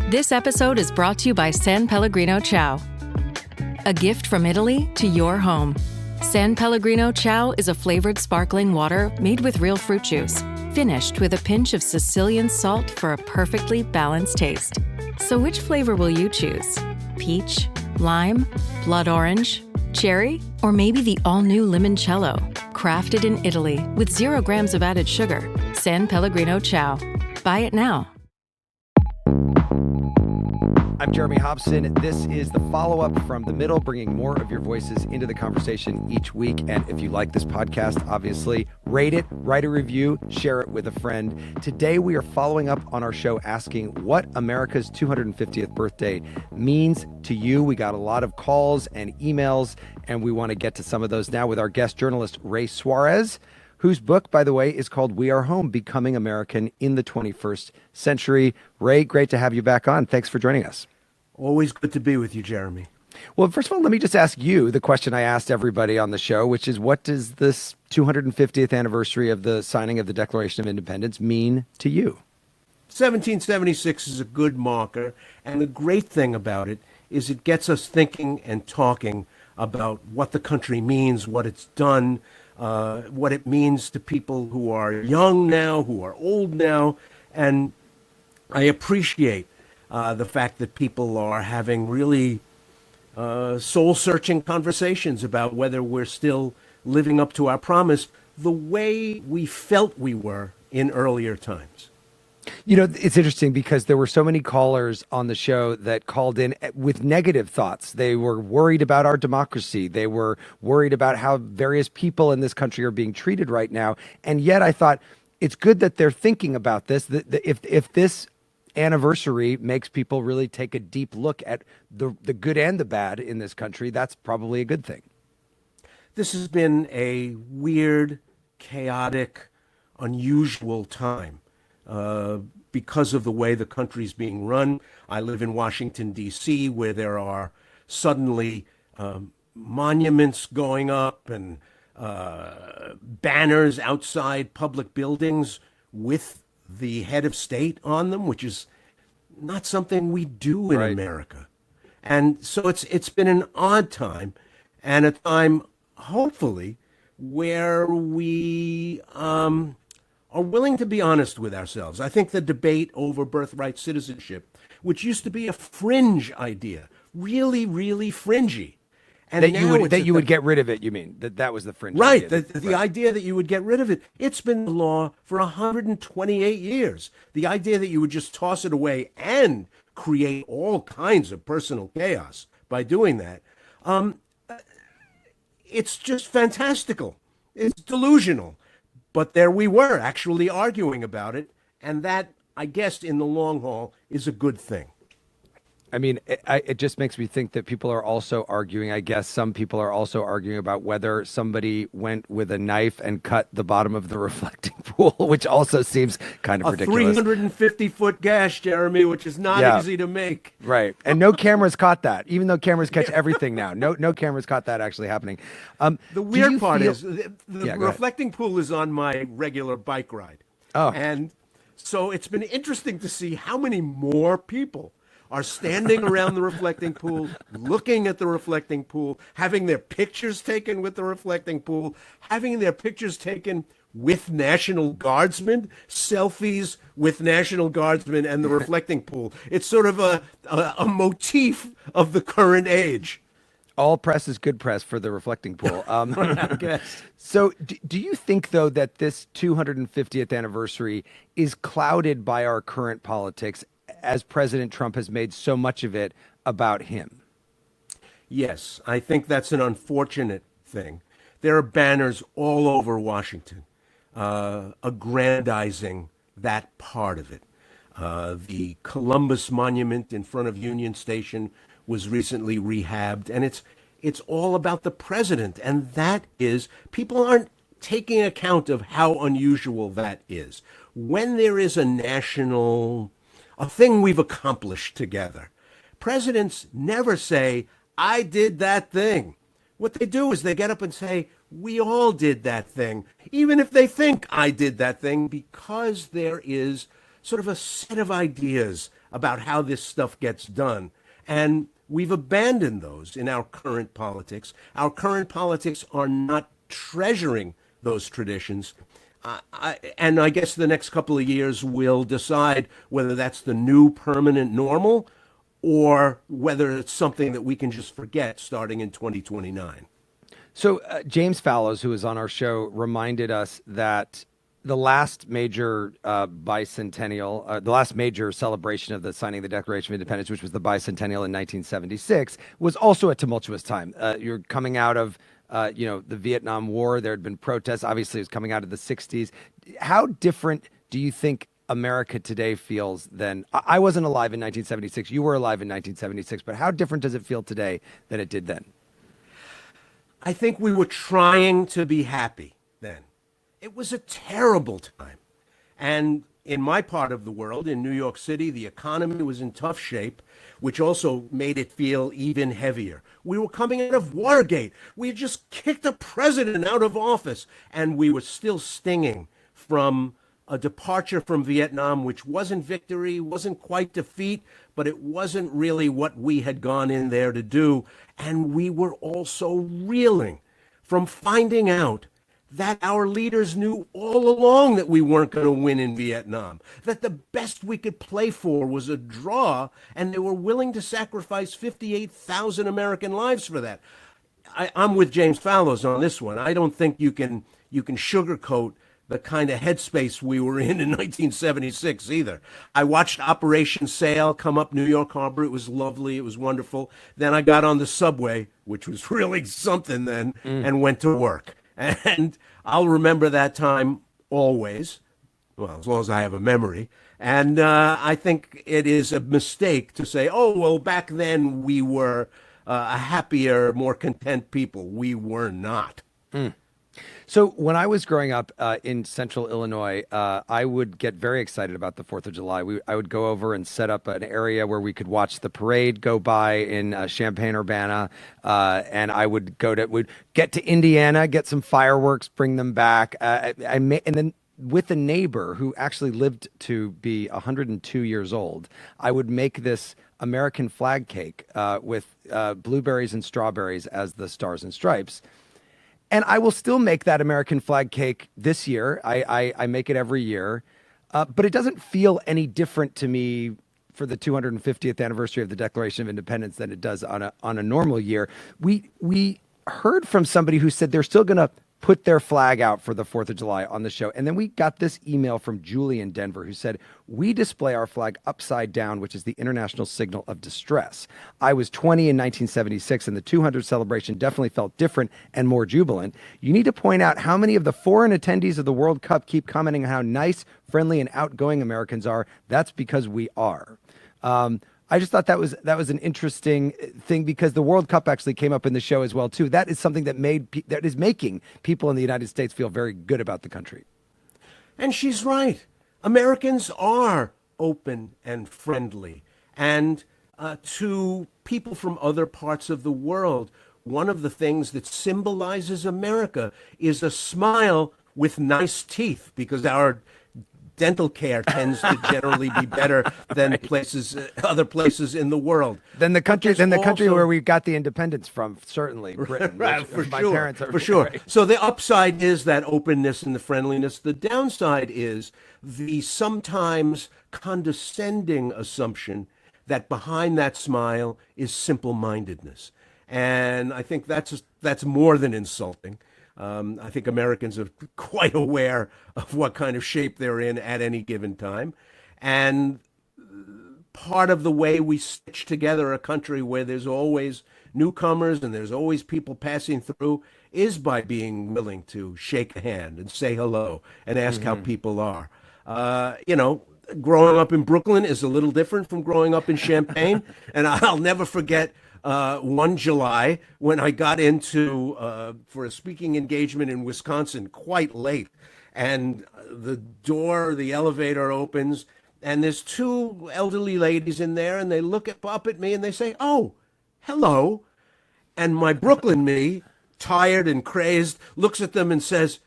This episode is brought to you by San Pellegrino Ciao. A gift from Italy to your home. San Pellegrino Ciao is a flavored sparkling water made with real fruit juice, finished with a pinch of Sicilian salt for a perfectly balanced taste. So which flavor will you choose? Peach, lime, blood orange, cherry, or maybe the all-new limoncello? Crafted in Italy with 0 grams of added sugar. San Pellegrino Ciao. Buy it now. I'm Jeremy Hobson. This is the follow-up from The Middle, bringing more of your voices into the conversation each week. And if you like this podcast, obviously, rate it, write a review, share it with a friend. Today, we are following up on our show asking what America's 250th birthday means to you. We got a lot of calls and emails, and we want to get to some of those now with our guest journalist, Ray Suarez, whose book, by the way, is called We Are Home, Becoming American in the 21st Century. Ray, great to have you back on. Thanks for joining us. Always good to be with you, Jeremy. Well, first of all, let me just ask you the question I asked everybody on the show, which is, what does this 250th anniversary of the signing of the Declaration of Independence mean to you? 1776 is a good marker, and the great thing about it is it gets us thinking and talking about what the country means, what it's done, what it means to people who are young now, who are old now. And I appreciate the fact that people are having really soul-searching conversations about whether we're still living up to our promise the way we felt we were in earlier times. You know, it's interesting because there were so many callers on the show that called in with negative thoughts. They were worried about our democracy. They were worried about how various people in this country are being treated right now. And yet I thought it's good that they're thinking about this, that if this anniversary makes people really take a deep look at the good and the bad in this country, that's probably a good thing. This has been a weird, chaotic, unusual time. Because of the way the country's being run. I live in Washington, D.C., where there are suddenly monuments going up and banners outside public buildings with the head of state on them, which is not something we do in America. And so it's been an odd time, and a time, hopefully, where we are willing to be honest with ourselves. I think the debate over birthright citizenship, which used to be a fringe idea, really, really fringy. And that you would get rid of it, you mean? That was the fringe idea. Right, the idea that you would get rid of it. It's been the law for 128 years. The idea that you would just toss it away and create all kinds of personal chaos by doing that, it's just fantastical. It's delusional. But there we were actually arguing about it. And that, I guess, in the long haul, is a good thing. I mean, it just makes me think that people are also arguing, I guess some people are also arguing about whether somebody went with a knife and cut the bottom of the reflecting pool, which also seems kind of ridiculous. A 350-foot gash, Jeremy, which is not easy to make. Right. And no cameras caught that, even though cameras catch everything now. No cameras caught that actually happening. The weird part is the reflecting pool is on my regular bike ride. Oh. And so it's been interesting to see how many more people are standing around the reflecting pool, looking at the reflecting pool, having their pictures taken with the reflecting pool, having their pictures taken with National Guardsmen, selfies with National Guardsmen and the reflecting pool. It's sort of a motif of the current age. All press is good press for the reflecting pool. I guess. So do you think, though, that this 250th anniversary is clouded by our current politics, as President Trump has made so much of it about him? Yes, I think that's an unfortunate thing. There are banners all over Washington aggrandizing that part of it. The Columbus Monument in front of Union Station was recently rehabbed, and it's all about the president. And that is, people aren't taking account of how unusual that is. When there is a thing we've accomplished together, presidents never say, I did that thing. What they do is they get up and say, we all did that thing, even if they think I did that thing, because there is sort of a set of ideas about how this stuff gets done. And we've abandoned those in our current politics. Our current politics are not treasuring those traditions. And I guess the next couple of years will decide whether that's the new permanent normal or whether it's something that we can just forget starting in 2029. So James Fallows, who was on our show, reminded us that the last major bicentennial, the last major celebration of the signing of the Declaration of Independence, which was the bicentennial in 1976, was also a tumultuous time. You're coming out of, the Vietnam War. There had been protests. Obviously, it was coming out of the 60s. How different do you think America today feels than... I wasn't alive in 1976. You were alive in 1976. But how different does it feel today than it did then? I think we were trying to be happy then. It was a terrible time. And in my part of the world, in New York City, the economy was in tough shape, which also made it feel even heavier. We were coming out of Watergate. We had just kicked a president out of office, and we were still stinging from a departure from Vietnam, which wasn't victory, wasn't quite defeat, but it wasn't really what we had gone in there to do. And we were also reeling from finding out that our leaders knew all along that we weren't going to win in Vietnam, that the best we could play for was a draw, and they were willing to sacrifice 58,000 American lives for that. I'm with James Fallows on this one. I don't think you can sugarcoat the kind of headspace we were in 1976 either. I watched Operation Sail come up New York Harbor. It was lovely. It was wonderful. Then I got on the subway, which was really something then, and went to work. And I'll remember that time always, well, as long as I have a memory. And I think it is a mistake to say, oh, well, back then we were a happier, more content people. We were not. So when I was growing up in central Illinois, I would get very excited about the 4th of July. I would go over and set up an area where we could watch the parade go by in Champaign-Urbana, and I would would get to Indiana, get some fireworks, bring them back. And then with a neighbor who actually lived to be 102 years old, I would make this American flag cake with blueberries and strawberries as the stars and stripes. And I will still make that American flag cake this year. I make it every year. But it doesn't feel any different to me for the 250th anniversary of the Declaration of Independence than it does on a normal year. We heard from somebody who said they're still going to put their flag out for the 4th of July on the show. And then we got this email from Julie in Denver who said, we display our flag upside down, which is the international signal of distress. I was 20 in 1976, and the 200th celebration definitely felt different and more jubilant. You need to point out how many of the foreign attendees of the World Cup keep commenting on how nice, friendly, and outgoing Americans are. That's because we are. I just thought that was an interesting thing because the World Cup actually came up in the show as well too. That is something that is making people in the United States feel very good about the country. And she's right. Americans are open and friendly. And to people from other parts of the world, one of the things that symbolizes America is a smile with nice teeth, because our dental care tends to generally be better than other places in the world. Than the country where we got the independence from, certainly Britain. Right, for my sure, parents are for sure. Right. So the upside is that openness and the friendliness. The downside is the sometimes condescending assumption that behind that smile is simple-mindedness, and I think that's more than insulting. I think Americans are quite aware of what kind of shape they're in at any given time. And part of the way we stitch together a country where there's always newcomers and there's always people passing through is by being willing to shake a hand and say hello and ask how people are. Growing up in Brooklyn is a little different from growing up in Champaign. And I'll never forget one July when I got into for a speaking engagement in Wisconsin quite late, and the elevator opens, and there's two elderly ladies in there, and they look up at me and they say, "Oh, hello," and my Brooklyn me, tired and crazed, looks at them and says,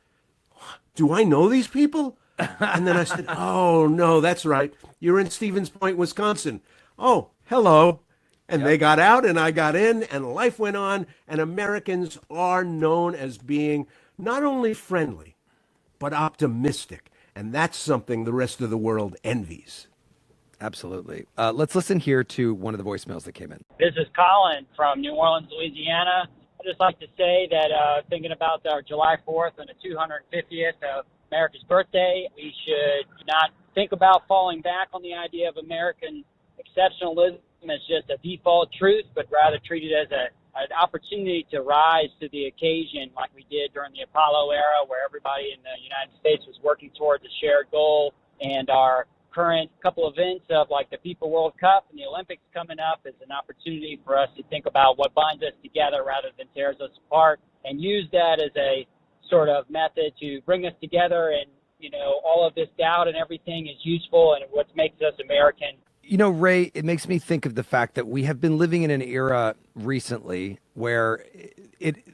"Do I know these people?" And then I said, oh, no, that's right. You're in Stevens Point, Wisconsin. Oh, hello. And they got out and I got in and life went on. And Americans are known as being not only friendly, but optimistic. And that's something the rest of the world envies. Absolutely. Let's listen here to one of the voicemails that came in. This is Colin from New Orleans, Louisiana. I'd just like to say that thinking about our July 4th and the 250th of America's birthday, we should not think about falling back on the idea of American exceptionalism as just a default truth, but rather treat it as an opportunity to rise to the occasion like we did during the Apollo era, where everybody in the United States was working towards a shared goal. And our current couple events of like the FIFA World Cup and the Olympics coming up is an opportunity for us to think about what binds us together rather than tears us apart, and use that as a sort of method to bring us together. And, you know, all of this doubt and everything is useful and what makes us American. You know, Ray, it makes me think of the fact that we have been living in an era recently where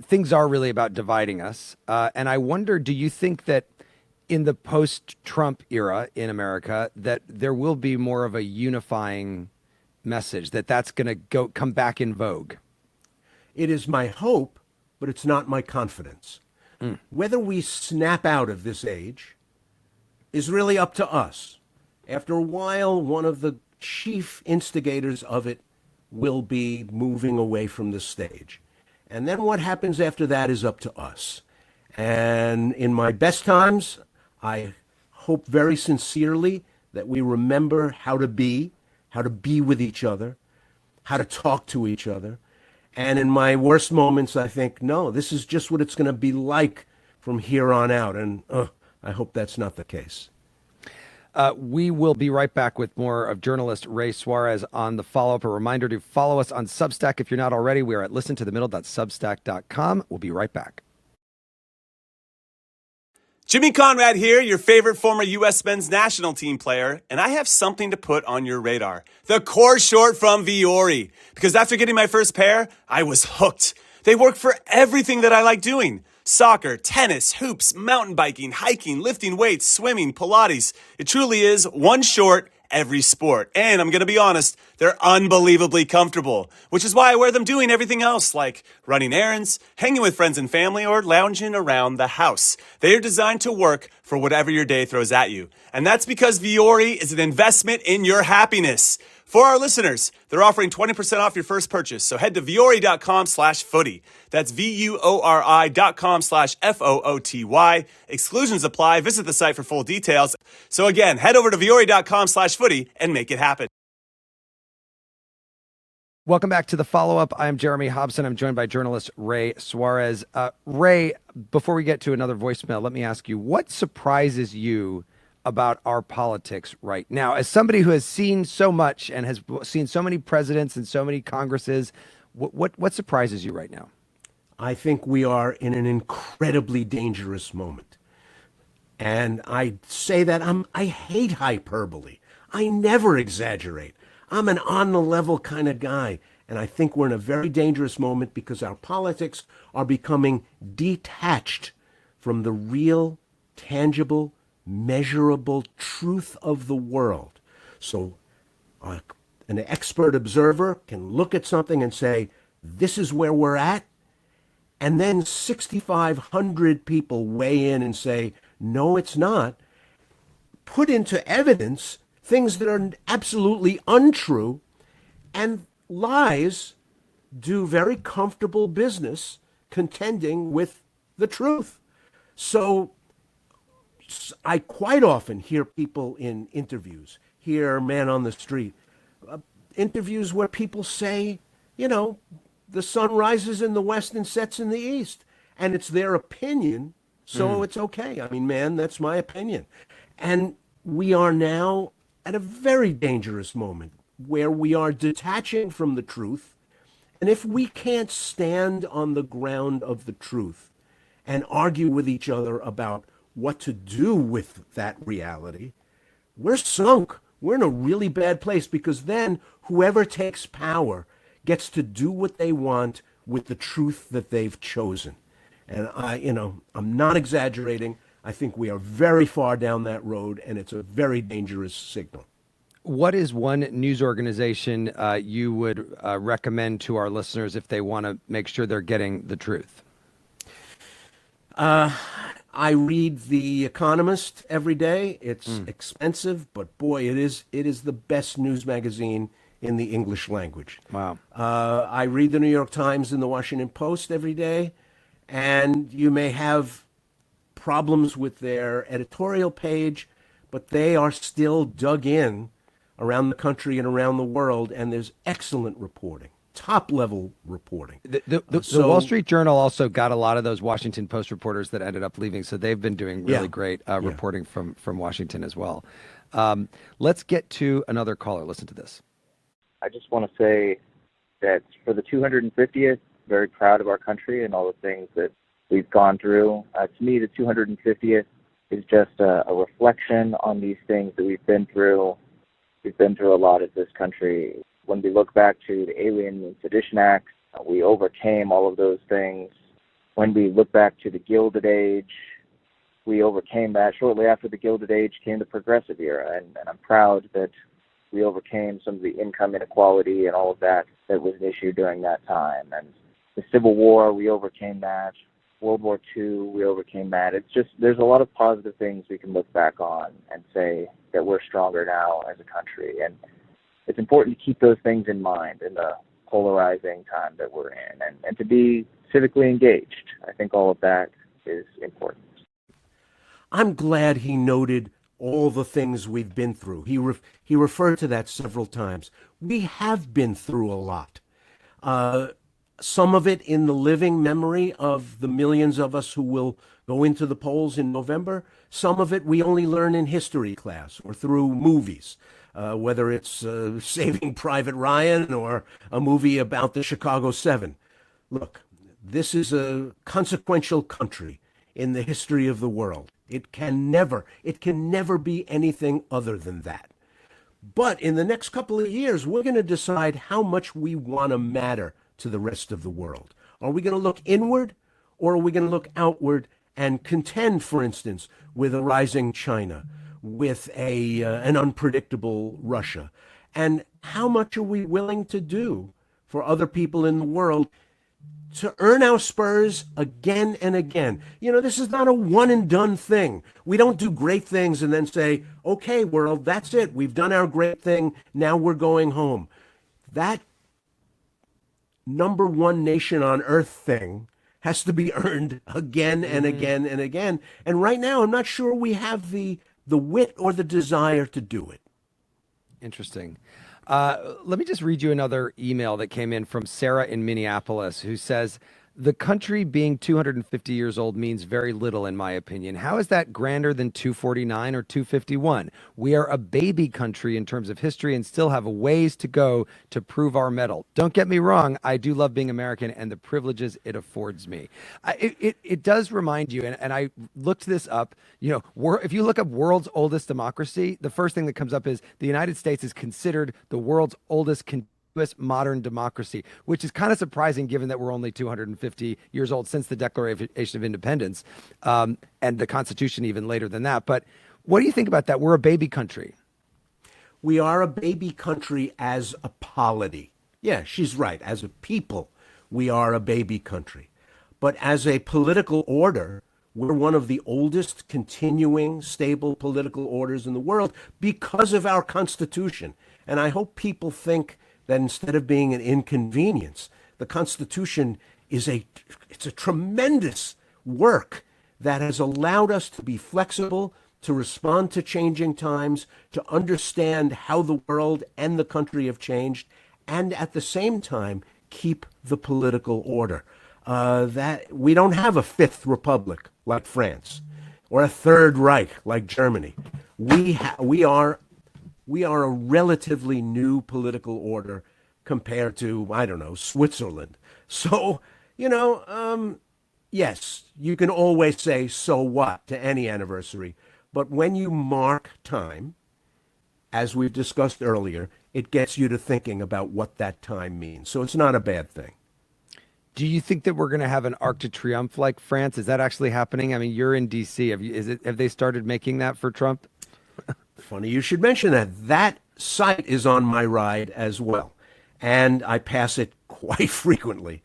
things are really about dividing us. And I wonder, do you think that in the post-Trump era in America, that there will be more of a unifying message, that's going to come back in vogue? It is my hope, but it's not my confidence. Whether we snap out of this age is really up to us. After a while, one of the chief instigators of it will be moving away from the stage. And then what happens after that is up to us. And in my best times, I hope very sincerely that we remember how to be with each other, how to talk to each other. And in my worst moments, I think, no, this is just what it's going to be like from here on out. And I hope that's not the case. We will be right back with more of journalist Ray Suarez on the follow-up. A reminder to follow us on Substack if you're not already. We are at listentothemiddle.substack.com. We'll be right back. Jimmy Conrad here, your favorite former U.S. men's national team player, and I have something to put on your radar. The core short from Viore. Because after getting my first pair, I was hooked. They work for everything that I like doing. Soccer, tennis, hoops, mountain biking, hiking, lifting weights, swimming, Pilates. It truly is one short, every sport. And I'm going to be honest, they're unbelievably comfortable, which is why I wear them doing everything else, like running errands, hanging with friends and family, or lounging around the house. They are designed to work for whatever your day throws at you. And that's because Viore is an investment in your happiness. For our listeners, they're offering 20% off your first purchase. So head to Viore.com/footy. That's VUORI.com/FOOTY. Exclusions apply. Visit the site for full details. So again, head over to Viore.com/footy and make it happen. Welcome back to the follow-up. I'm Jeremy Hobson. I'm joined by journalist Ray Suarez. Ray, before we get to another voicemail, let me ask you, what surprises you about our politics right now? As somebody who has seen so much and has seen so many presidents and so many Congresses, what surprises you right now? I think we are in an incredibly dangerous moment. And I say that I hate hyperbole. I never exaggerate. I'm an on-the-level kind of guy. And I think we're in a very dangerous moment because our politics are becoming detached from the real, tangible, measurable truth of the world. So an expert observer can look at something and say, this is where we're at. And then 6,500 people weigh in and say, no, it's not. Put into evidence things that are absolutely untrue, and lies do very comfortable business contending with the truth. So I quite often hear people in interviews, hear man on the street, interviews where people say, you know, the sun rises in the west and sets in the east, and it's their opinion, so it's okay. I mean, man, that's my opinion. And we are now at a very dangerous moment where we are detaching from the truth. And if we can't stand on the ground of the truth and argue with each other about what to do with that reality, we're sunk. We're in a really bad place, because then whoever takes power gets to do what they want with the truth that they've chosen. And I'm not exaggerating. I think we are very far down that road, and it's a very dangerous signal. What is one news organization you would recommend to our listeners if they want to make sure they're getting the truth? I read The Economist every day. It's expensive, but boy, it is the best news magazine in the English language. Wow. I read the New York Times and the Washington Post every day, and you may have problems with their editorial page, but they are still dug in around the country and around the world, and there's excellent reporting, top-level reporting. The Wall Street Journal also got a lot of those Washington Post reporters that ended up leaving, so they've been doing really great reporting from Washington as well. Let's get to another caller. Listen to this. I just want to say that for the 250th, very proud of our country and all the things that we've gone through. To me, the 250th is just a reflection on these things that we've been through. We've been through a lot as this country. When we look back to the Alien and Sedition Acts, we overcame all of those things. When we look back to the Gilded Age, we overcame that. Shortly after the Gilded Age came the Progressive Era, and I'm proud that we overcame some of the income inequality and all of that was an issue during that time. And the Civil War, we overcame that. World War II, we overcame that. It's just, there's a lot of positive things we can look back on and say that we're stronger now as a country. And it's important to keep those things in mind in the polarizing time that we're in, and to be civically engaged. I think all of that is important. I'm glad he noted all the things we've been through. He referred to that several times. We have been through a lot. Some of it in the living memory of the millions of us who will go into the polls in November. Some of it we only learn in history class or through movies, whether it's Saving Private Ryan or a movie about the Chicago 7. Look, this is a consequential country in the history of the world. It can never be anything other than that. But in the next couple of years, we're going to decide how much we want to matter to the rest of the world. Are we going to look inward, or are we going to look outward and contend, for instance, with a rising China, with an unpredictable Russia? And how much are we willing to do for other people in the world to earn our spurs again and again? You know, this is not a one and done thing. We don't do great things and then say, okay, world, that's it. We've done our great thing. Now we're going home. That number one nation on earth thing has to be earned again and again and again. And right now, I'm not sure we have the wit or the desire to do it. Interesting. Let me just read you another email that came in from Sarah in Minneapolis, who says, the country being 250 years old means very little, in my opinion. How is that grander than 249 or 251? We are a baby country in terms of history and still have a ways to go to prove our mettle. Don't get me wrong. I do love being American and the privileges it affords me. It does remind you, and I looked this up, you know, if you look up world's oldest democracy, the first thing that comes up is the United States is considered the world's oldest modern democracy, which is kind of surprising given that we're only 250 years old since the Declaration of Independence, and the Constitution even later than that. But what do you think about that? We're a baby country. We are a baby country as a polity. Yeah, she's right. As a people, we are a baby country. But as a political order, we're one of the oldest continuing stable political orders in the world because of our Constitution. And I hope people think that instead of being an inconvenience, the Constitution is it's a tremendous work that has allowed us to be flexible, to respond to changing times, to understand how the world and the country have changed, and at the same time, keep the political order. That we don't have a fifth republic like France or a third Reich like Germany. We are a relatively new political order compared to, I don't know, Switzerland. So, you know, yes, you can always say, so what, to any anniversary. But when you mark time, as we've discussed earlier, it gets you to thinking about what that time means. So it's not a bad thing. Do you think that we're going to have an Arc de Triomphe like France? Is that actually happening? I mean, you're in D.C. Have they started making that for Trump? Funny you should mention that. That site is on my ride as well, and I pass it quite frequently.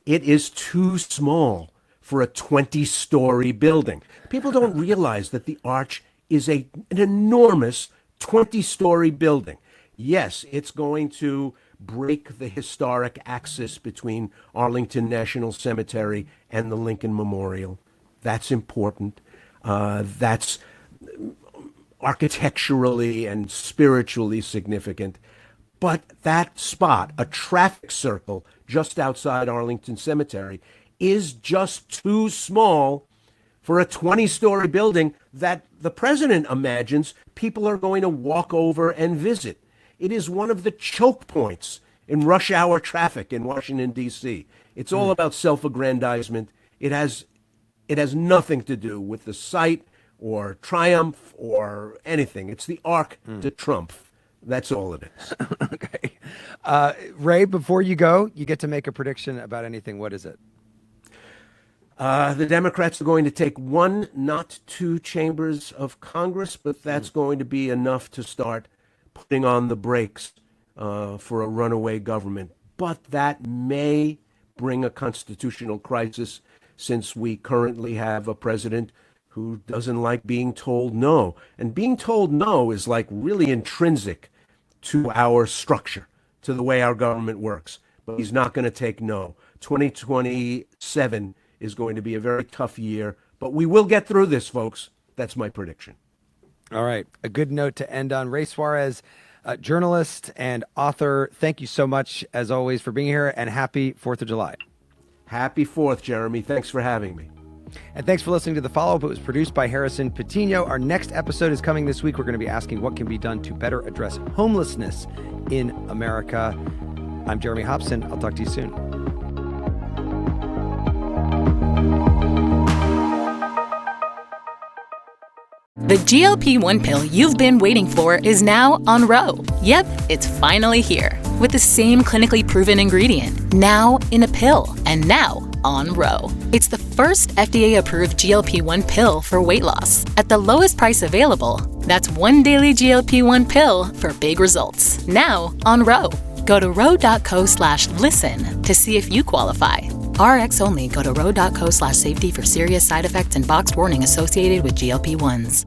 It is too small for a 20-story building. People don't realize that the Arch is an enormous 20-story building. Yes, it's going to break the historic axis between Arlington National Cemetery and the Lincoln Memorial. That's important. That's architecturally and spiritually significant. But that spot, a traffic circle just outside Arlington Cemetery, is just too small for a 20-story building that the president imagines people are going to walk over and visit. It is one of the choke points in rush hour traffic in Washington, D.C. It's all about self-aggrandizement. It has nothing to do with the site or triumph or anything. It's the Arc de Triomphe. That's all it is. Okay. Ray, before you go, you get to make a prediction about anything. What is it? The Democrats are going to take 1, not 2 chambers of Congress, but that's going to be enough to start putting on the brakes for a runaway government. But that may bring a constitutional crisis, since we currently have a president who doesn't like being told no. And being told no is like really intrinsic to our structure, to the way our government works. But he's not going to take no. 2027 is going to be a very tough year, but we will get through this, folks. That's my prediction. All right. A good note to end on. Ray Suarez, journalist and author, thank you so much, as always, for being here, and happy 4th of July. Happy 4th, Jeremy. Thanks for having me. And thanks for listening to The Follow-Up. It was produced by Harrison Patino. Our next episode is coming this week. We're going to be asking what can be done to better address homelessness in America. I'm Jeremy Hobson. I'll talk to you soon. The GLP-1 pill you've been waiting for is now on Ro. Yep, it's finally here. With the same clinically proven ingredient, now in a pill, and now on Ro. It's the first FDA-approved GLP-1 pill for weight loss at the lowest price available. That's one daily GLP-1 pill for big results. Now on Ro. Go to ro.co/listen to see if you qualify. RX only. Go to ro.co/safety for serious side effects and boxed warning associated with GLP-1s.